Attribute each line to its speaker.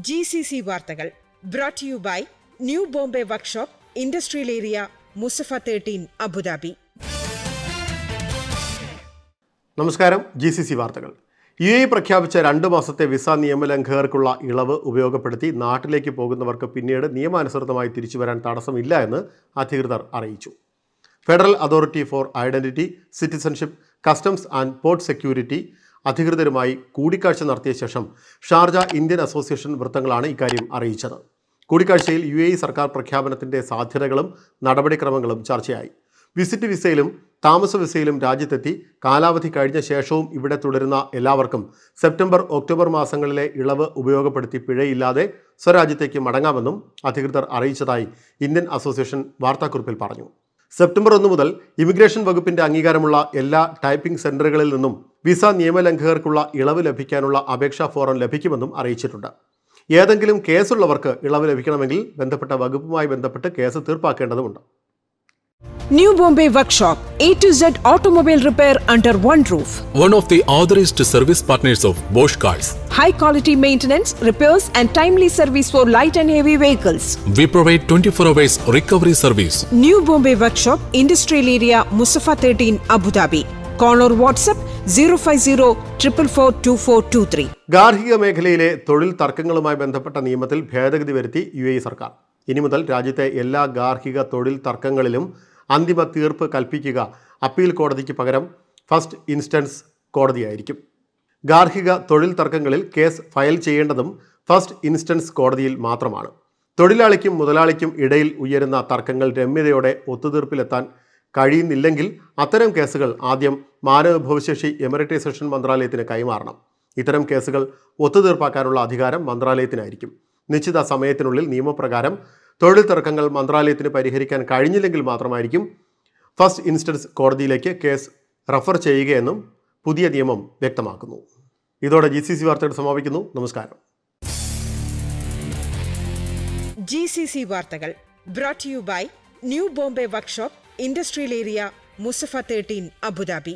Speaker 1: GCC വാർത്തകൾ brought to you by new Bombay workshop industrial area Musaffah 13 Abu Dhabi.
Speaker 2: നമസ്കാരം. GCC വാർത്തകൾ. UAE പ്രഖ്യാപിച്ച 2 മാസത്തെ വിസ നിയമലംഘകർക്കുള്ള ഇളവ് ഉപയോഗപ്പെടുത്തി നാട്ടിലേക്ക് പോകുന്നവർക്ക് പിന്നീട് നിയമാനുസൃതമായി തിരിച്ചു വരാൻ തടസ്സമില്ല എന്ന് അധികൃതർ അറിയിച്ചു. Federal authority four identity, citizenship, customs and port security അധികൃതരുമായി കൂടിക്കാഴ്ച നടത്തിയ ശേഷം ഷാർജ ഇന്ത്യൻ അസോസിയേഷൻ വൃത്തങ്ങളാണ് ഇക്കാര്യം അറിയിച്ചത്. കൂടിക്കാഴ്ചയിൽ UAE സർക്കാർ പ്രഖ്യാപനത്തിൻ്റെ സാധ്യതകളും നടപടിക്രമങ്ങളും ചർച്ചയായി. വിസിറ്റ് വിസയിലും താമസ വിസയിലും രാജ്യത്തെത്തി കാലാവധി കഴിഞ്ഞ ശേഷവും ഇവിടെ തുടരുന്ന എല്ലാവർക്കും സെപ്റ്റംബർ, ഒക്ടോബർ മാസങ്ങളിലെ ഇളവ് ഉപയോഗപ്പെടുത്തി പിഴയില്ലാതെ സ്വരാജ്യത്തേക്ക് മടങ്ങാമെന്നും അധികൃതർ അറിയിച്ചതായി ഇന്ത്യൻ അസോസിയേഷൻ വാർത്താക്കുറിപ്പിൽ പറഞ്ഞു. സെപ്റ്റംബർ 1 മുതൽ ഇമിഗ്രേഷൻ വകുപ്പിന്റെ അംഗീകാരമുള്ള എല്ലാ ടൈപ്പിംഗ് സെന്ററുകളിൽ നിന്നും വിസ നിയമലംഘകർക്കുള്ള ഇളവ് ലഭിക്കാനുള്ള അപേക്ഷാ ഫോറം ലഭിക്കുമെന്നും അറിയിച്ചിട്ടുണ്ട്. ഏതെങ്കിലും കേസുള്ളവർക്ക് ഇളവ് ലഭിക്കണമെങ്കിൽ ബന്ധപ്പെട്ട വകുപ്പുമായി ബന്ധപ്പെട്ട് case തീർപ്പാക്കേണ്ടതുണ്ട്.
Speaker 1: New Bombay Workshop, A to Z automobile repair under one roof.
Speaker 3: One of the authorized service partners of Bosch Cars.
Speaker 1: High quality maintenance, repairs and timely service for light and heavy vehicles.
Speaker 3: We provide 24 hours recovery service.
Speaker 1: New Bombay Workshop, Industrial Area, Musafa 13, Abu Dhabi. Call or WhatsApp 050-444-2423.
Speaker 2: ഗാർഹിക മേഖലയിലെ തൊഴിൽ തർക്കങ്ങളുമായി ബന്ധപ്പെട്ട നിയമത്തിൽ ഭേദഗതി വരുത്തി UAE സർക്കാർ. ഇനി മുതൽ രാജ്യത്തെ എല്ലാ ഗാർഹിക തൊഴിൽ തർക്കങ്ങളിലും അന്തിമ തീർപ്പ് കൽപ്പിക്കുക അപ്പീൽ കോടതിക്ക് പകരം ഫസ്റ്റ് ഇൻസ്റ്റൻസ് കോടതിയായിരിക്കും. ഗാർഹിക തൊഴിൽ തർക്കങ്ങളിൽ കേസ് ഫയൽ ചെയ്യേണ്ടതും ഫസ്റ്റ് ഇൻസ്റ്റൻസ് കോടതിയിൽ മാത്രമാണ്. തൊഴിലാളിക്കും മുതലാളിക്കും ഇടയിൽ ഉയരുന്ന തർക്കങ്ങൾ രമ്യതയോടെ ഒത്തുതീർപ്പിലെത്താൻ കഴിയുന്നില്ലെങ്കിൽ അത്തരം കേസുകൾ ആദ്യം മാനവവിഭവശേഷി എമറിറ്റൈസേഷൻ മന്ത്രാലയത്തിന് കൈമാറണം. ഇത്തരം കേസുകൾ ഒത്തുതീർപ്പാക്കാനുള്ള അധികാരം മന്ത്രാലയത്തിനായിരിക്കും. നിശ്ചിത സമയത്തിനുള്ളിൽ നിയമപ്രകാരം തൊഴിൽ തർക്കങ്ങൾ മന്ത്രാലയത്തിന് പരിഹരിക്കാൻ കഴിഞ്ഞില്ലെങ്കിൽ മാത്രമായിരിക്കും ഫസ്റ്റ് ഇൻസ്റ്റൻസ് കോടതിയിലേക്ക് കേസ് റഫർ ചെയ്യുകയെന്നും പുതിയ നിയമം വ്യക്തമാക്കുന്നു. ഇതോടെ GCC വാർത്തകൾ സമാപിക്കുന്നു. നമസ്കാരം.
Speaker 1: GCC വാർത്തകൾ brought to you by new Bombay workshop industrial area Musaffah 13 Abu Dhabi.